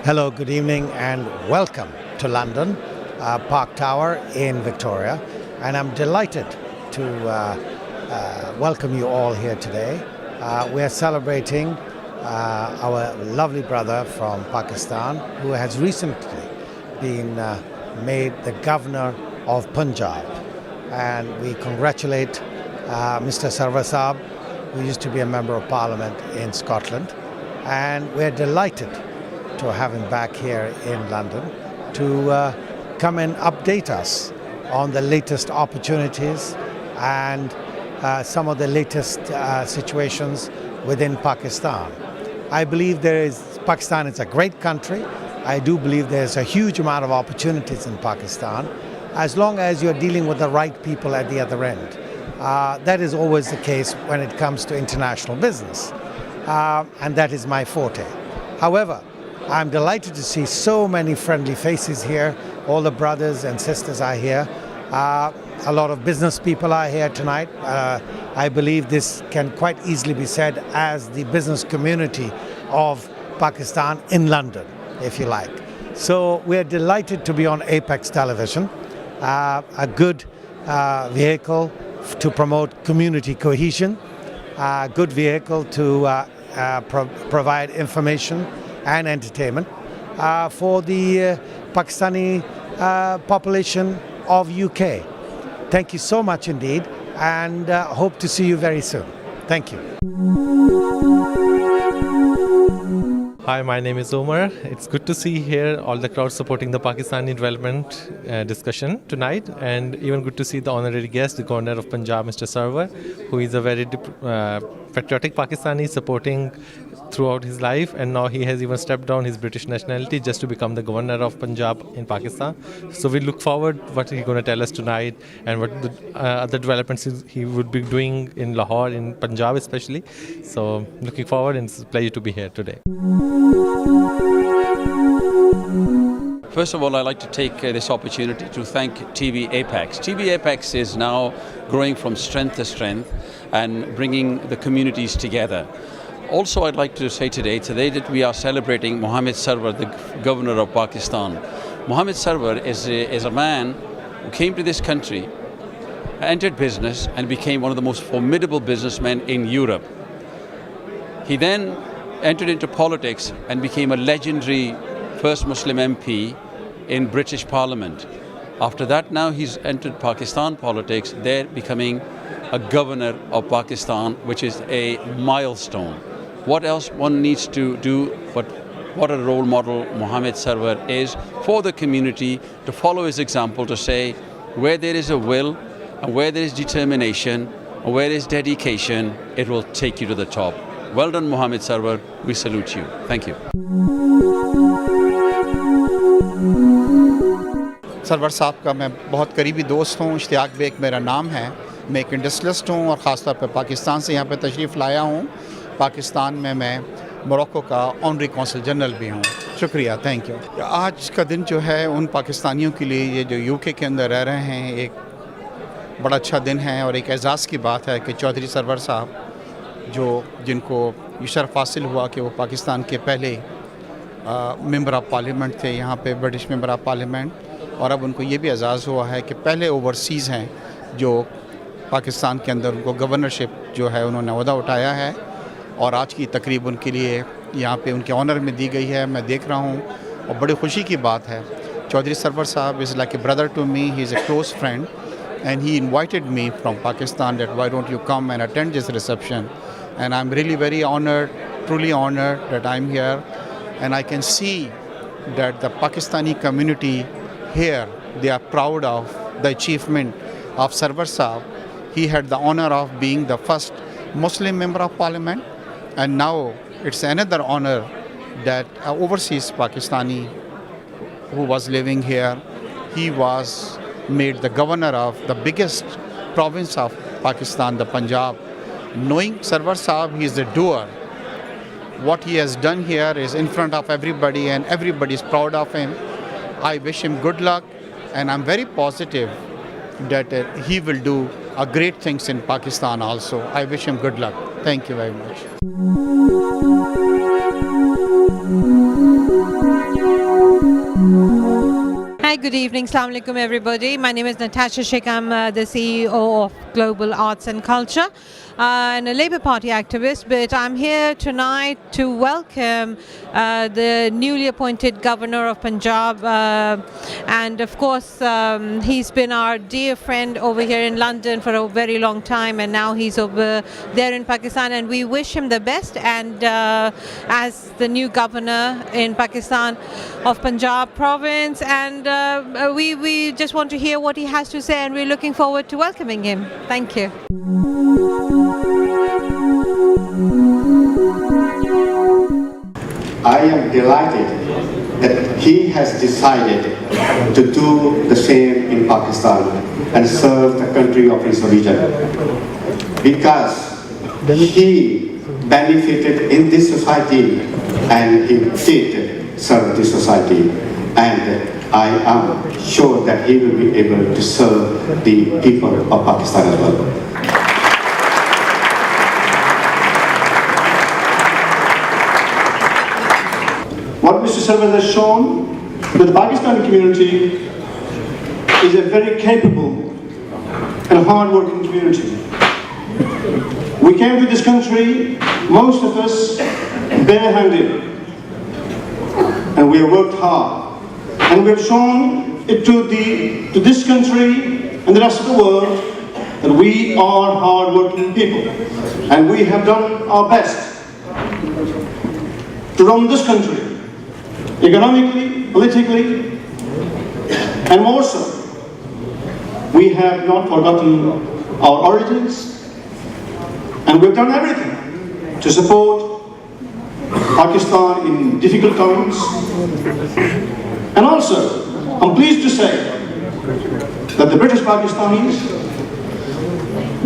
Hello, good evening, and welcome to London, Park Tower in Victoria. And I'm delighted to welcome you all here today. We're celebrating our lovely brother from Pakistan who has recently been made the governor of Punjab. And we congratulate Mr. Sarwar Saab, who used to be a member of Parliament in Scotland. And we're delighted to have him back here in London to come and update us on the latest opportunities and some of the latest situations within Pakistan. I believe Pakistan is a great country. I do believe there's a huge amount of opportunities in Pakistan, as long as you're dealing with the right people at the other end. That is always the case when it comes to international business, and that is my forte. However, I'm delighted to see so many friendly faces here. All the brothers and sisters are here. A lot of business people are here tonight. I believe this can quite easily be said as the business community of Pakistan in London, if you like. So we're delighted to be on Apex Television, a good vehicle to promote community cohesion, a good vehicle to provide information and entertainment for the Pakistani population of UK. Thank you so much indeed, and hope to see you very soon. Thank you. Hi, my name is Omar. It's good to see here all the crowd supporting the Pakistani development discussion tonight, and even good to see the honorary guest, the Governor of Punjab, Mr. Sarwar, who is a very patriotic Pakistani, supporting throughout his life, and now he has even stepped down his British nationality just to become the Governor of Punjab in Pakistan. So we look forward what he's going to tell us tonight, and what the other developments he would be doing in Lahore, in Punjab especially. So looking forward, and it's a pleasure to be here today. First of all, I'd like to take this opportunity to thank TV Apex. TV Apex is now growing from strength to strength and bringing the communities together. Also, I'd like to say today that we are celebrating Mohammed Sarwar, the Governor of Pakistan. Mohammed Sarwar is a man who came to this country, entered business, and became one of the most formidable businessmen in Europe. He then entered into politics and became a legendary first Muslim MP in British Parliament. After that, now he's entered Pakistan politics, there becoming a governor of Pakistan, which is a milestone. What else one needs to do, but what a role model Mohammed Sarwar is for the community, to follow his example, to say where there is a will and where there is determination and where there is dedication, it will take you to the top. Well done, Mohammed Sarwar. We salute you. Thank you. Sarwar sahib का मैं बहुत करीबी दोस्त हूँ। Ishtiyaq bag मेरा नाम है। मैं एक इंडस्ट्रियलिस्ट हूँ और ख़ास तौर पर पाकिस्तान से यहाँ पे तशरीफ़ लाया हूँ। पाकिस्तान में मैं मोरक्को का ऑनरी कौंसल जनरल भी हूँ। शुक्रिया, थैंक यू। आज का दिन जो है उन पाकिस्तानियों के लिए, ये जो यूके के अंदर रह रहे हैं, एक बड़ा अच्छा दिन है और एक एज़ाज़ की बात है कि चौधरी सरवर साहब जिनको ये शर्फ़ हासिल हुआ कि वो पाकिस्तान के पहले मेंबर ऑफ़ पार्लियामेंट थे, यहाँ पे ब्रिटिश मेंबर ऑफ़ पार्लियामेंट, और अब उनको ये भी एज़ाज़ हुआ है कि पहले ओवरसीज़ हैं जो पाकिस्तान के अंदर उनको गवर्नरशिप जो है उन्होंने ओहदा उठाया है, और आज की तकरीब उनके लिए यहाँ पे उनके ऑनर में दी गई है। मैं देख रहा हूँ और बड़ी खुशी की बात है। Chaudhry Sarwar sahib is like a brother to me, he is a close friend, and he invited me from Pakistan that why don't you come and attend this reception, and I'm really very honored, truly honored that I'm here, and I can see that the Pakistani community here, they are proud of the achievement of Sarwar Saab. He had the honor of being the first Muslim member of parliament, and now it's another honor that an overseas Pakistani who was living here, he was made the governor of the biggest province of Pakistan, the Punjab. Knowing Sarwar Saab, he is a doer. What he has done here is in front of everybody, and everybody is proud of him. I wish him good luck, and I'm very positive that he will do great things in Pakistan also. I wish him good luck. Thank you very much. good evening. Assalamu alaikum, everybody. My name is Natasha Sheikh. I'm the CEO of Global Arts and Culture and a Labour Party activist. But I'm here tonight to welcome the newly appointed Governor of Punjab. And of course, he's been our dear friend over here in London for a very long time. And now he's over there in Pakistan. And we wish him the best. And as the new governor in Pakistan of Punjab province, and we just want to hear what he has to say, and we're looking forward to welcoming him. Thank you. I am delighted that he has decided to do the same in Pakistan and serve the country of his origin, because he benefited in this society and he did serve this society, and I am sure that he will be able to serve the people of Pakistan as well. What Mr. Sarwar has shown that the Pakistani community is a very capable and hard-working community. We came to this country, most of us, barehanded, and we have worked hard. And we have shown it to this country and the rest of the world that we are hard-working people. And we have done our best to run this country, economically, politically, and more so. We have not forgotten our origins, and we've done everything to support Pakistan in difficult times. And also, I'm pleased to say that the British Pakistanis,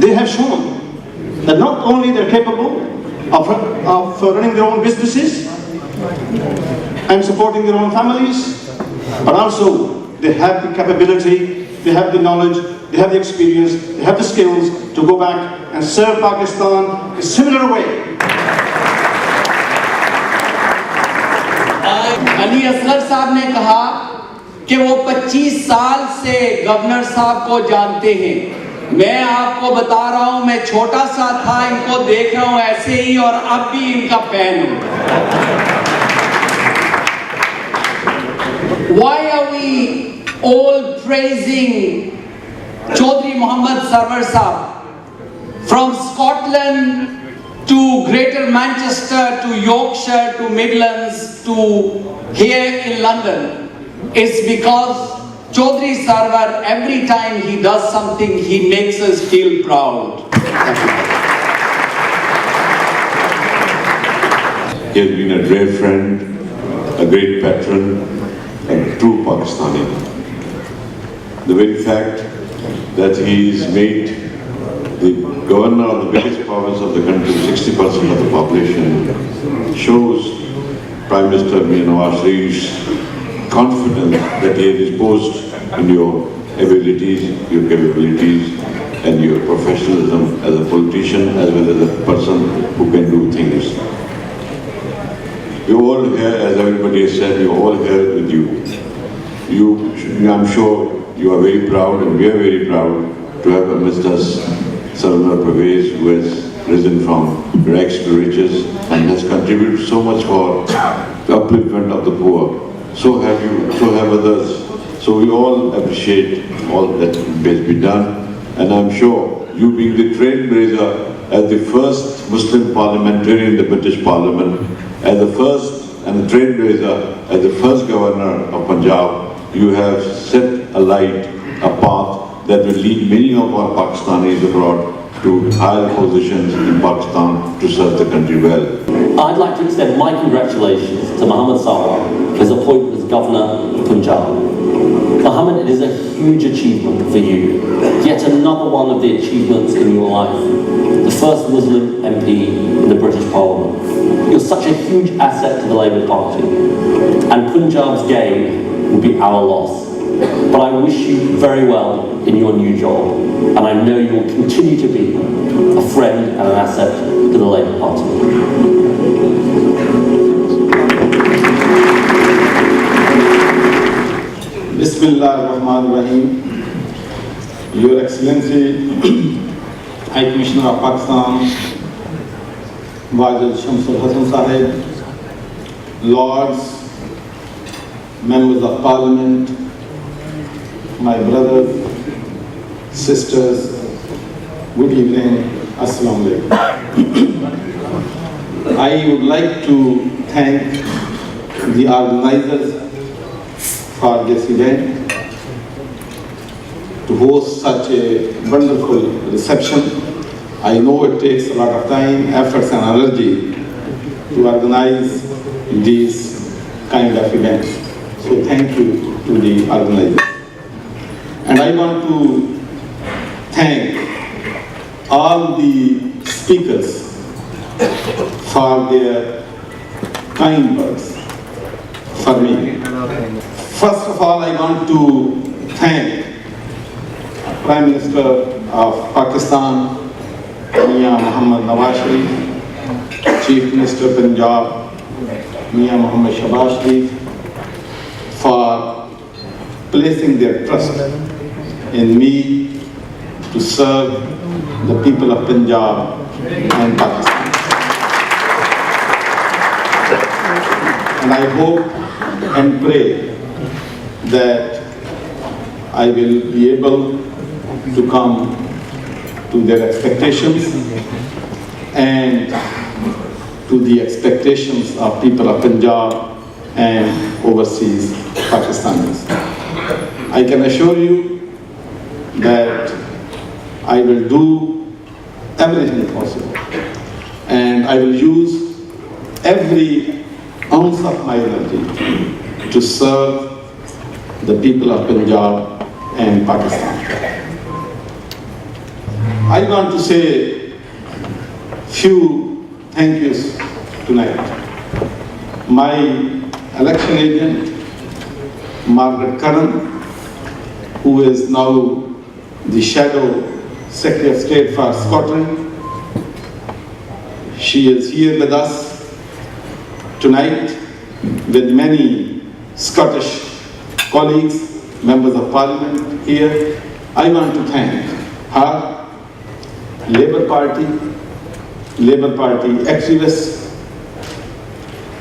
they have shown that not only they're capable of running their own businesses and supporting their own families, but also they have the capability, they have the knowledge, they have the experience, they have the skills to go back and serve Pakistan in a similar way. Ali Asghar sahib ने कहा कि वो 25 साल से governor साहब को जानते हैं। मैं आपको बता रहा हूं, मैं छोटा सा था, इनको देख रहा हूं ऐसे ही, और अब भी इनका फैन हूं। Why are we all praising Chaudhry Mohammad Sarwar Sahab from Scotland to Greater Manchester to Yorkshire to Midlands to here in London? It's because Chaudhry Sarwar, every time he does something, he makes us feel proud. He has been a dear friend, a great patron, a true Pakistani. The very fact that he is made the governor of the biggest province of the country, 60% of the population, shows Prime Minister Mir Nawaz Sharif's confidence that he is posed in your abilities, your capabilities, and your professionalism as a politician as well as a person who can do things. You're all here, as everybody has said, you're all here with you. I'm sure you are very proud, and we are very proud to have amidst us Sarwar Parvez, who has risen from rags to riches and has contributed so much for the upliftment of the poor. So have you, so have others. So we all appreciate all that has been done, and I'm sure you being the trailblazer as the first Muslim parliamentarian in the British Parliament, as the first and the trailblazer as the first governor of Punjab, you have set a light, a path that will lead many of our Pakistanis abroad to higher positions in Pakistan to serve the country well. I'd like to extend my congratulations to Mohammad Sarwar for his appointment as Governor of Punjab. Mohammed, it is a huge achievement for you. Yet another one of the achievements in your life. The first Muslim MP in the British Parliament. You're such a huge asset to the Labour Party. And Punjab's gain will be our loss. But I wish you very well in your new job. And I know you will continue to be a friend and an asset to the Labour Party. بسم Bismillahirrahmanirrahim. Your Excellency, High Commissioner of Pakistan, Wajid Shamsul Hasan Sahib, Lords, Members of Parliament, my brothers, sisters, good evening, Assalamu alaikum. I would like to thank the organizers for this event, to host such a wonderful reception. I know it takes a lot of time, efforts and energy to organize these kind of events. So thank you to the organizers. And I want to thank all the speakers for their kind words for me. First of all, I want to thank Prime Minister of Pakistan, Mian Muhammad Nawaz Sharif, Chief Minister Punjab, Mian Muhammad Shahbaz Sharif, for placing their trust in me to serve the people of Punjab and Pakistan. And I hope and pray that I will be able to come to their expectations and to the expectations of people of Punjab and overseas Pakistanis. I can assure you that I will do everything possible and I will use every ounce of my energy to serve the people of Punjab and Pakistan. I want to say few thank yous tonight. My election agent, Margaret Curran, who is now the Shadow Secretary of State for Scotland. She is here with us tonight with many Scottish colleagues, members of Parliament here. I want to thank her, Labour Party activists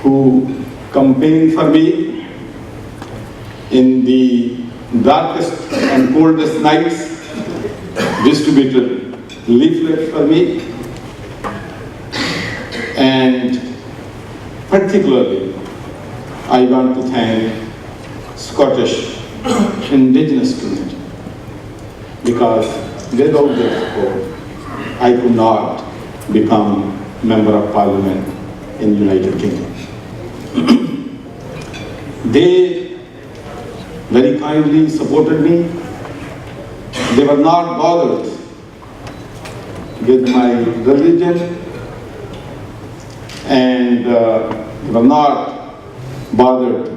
who campaigned for me in the darkest and coldest nights, distributed leaflets for me, and particularly I want to thank Scottish indigenous community, because without their support I could not become Member of Parliament in the United Kingdom. They very kindly supported me. They were not bothered with my religion and were not bothered with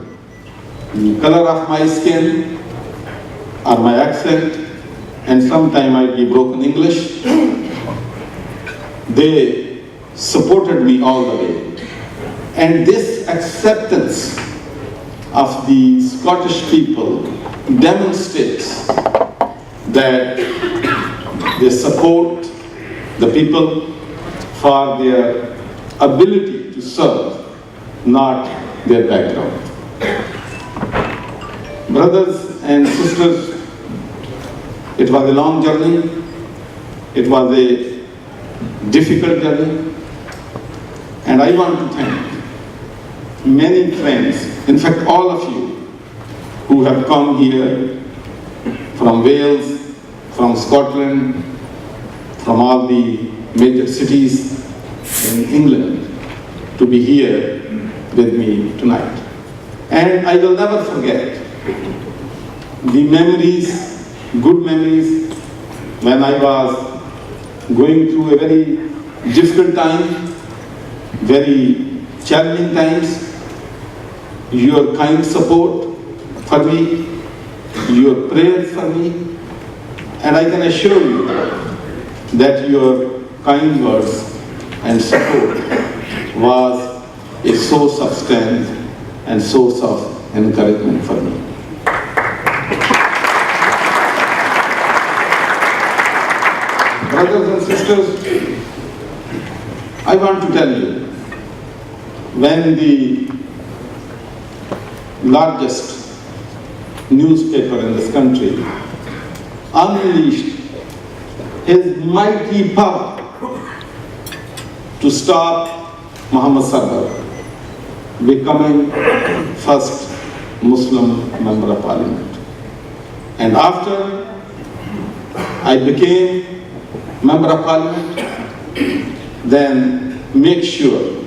the color of my skin or my accent, and sometimes I'd be broken English. They supported me all the way. And this acceptance of the Scottish people demonstrates that they support the people for their ability to serve, not their background. Brothers and sisters, it was a long journey. It was a difficult journey. And I want to thank many friends, in fact all of you, who have come here from Wales, from Scotland, from all the major cities in England to be here with me tonight. And I will never forget the memories, good memories, when I was going through a very difficult time, very challenging times. Your kind support for me, your prayers for me, and I can assure you that your kind words and support was a source of strength and source of encouragement for me. brothers and sisters, I want to tell you, when the largest newspaper in this country unleashed his mighty power to stop Muhammad Sarwar becoming first Muslim member of parliament. And after I became member of parliament, then make sure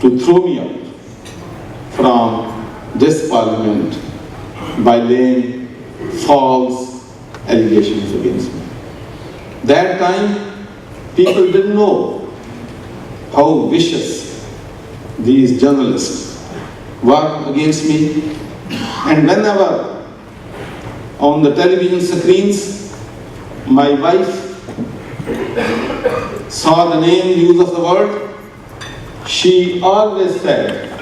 to throw me out from this parliament by laying false allegations against me. That time, people didn't know how vicious these journalists were against me. And whenever on the television screens, my wife saw the name News of the World, she always said,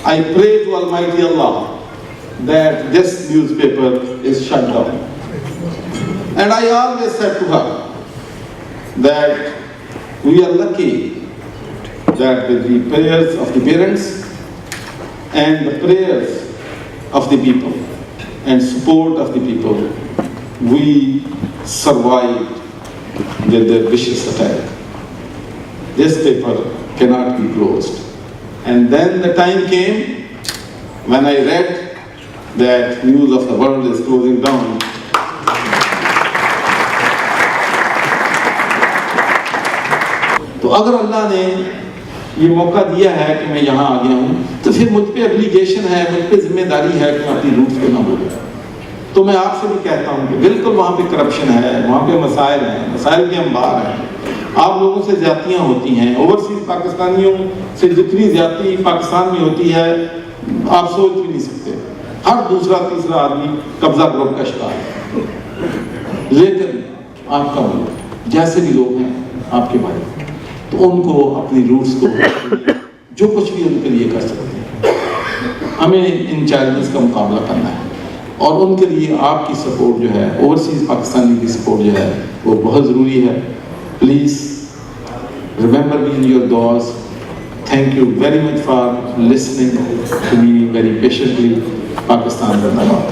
I pray to Almighty Allah that this newspaper is shut down. And I always said to her that we are lucky that with the prayers of the parents and the prayers of the people and support of the people, we survived the vicious attack. This paper cannot be closed. And then the time came when I read that News of the World is closing down. तो अगर अल्लाह ने ये मौका दिया है कि मैं यहाँ आ गया हूँ, तो फिर मुझ पे एब्लिगेशन है, मुझ पे जिम्मेदारी है कि मैं अपनी रूट्स पे ना भूलूं। तो मैं आपसे भी कहता हूँ कि बिल्कुल वहाँ पे करप्शन है, वहाँ पे मसाइल हैं, मसाइल के अंबार हैं, आप लोगों से ज्यादतियाँ होती हैं, ओवरसीज पाकिस्तानियों से जितनी ज्यादती पाकिस्तान में होती है आप सोच भी नहीं सकते। हर दूसरा तीसरा आदमी कब्जा ग्रुप का शिकार है। लेकिन आपका मुल्क जैसे भी लोग हैं आपके बारे में, तो उनको अपनी रूट्स को जो कुछ भी उनके लिए कर सकते हैं। हमें इन चैलेंजेस का मुकाबला करना है और उनके लिए आपकी सपोर्ट जो है, ओवरसीज पाकिस्तानी की सपोर्ट जो है वो बहुत ज़रूरी है। Please remember me in your दुआस। Thank you very much for listening to me very patiently. Pakistan जिंदाबाद।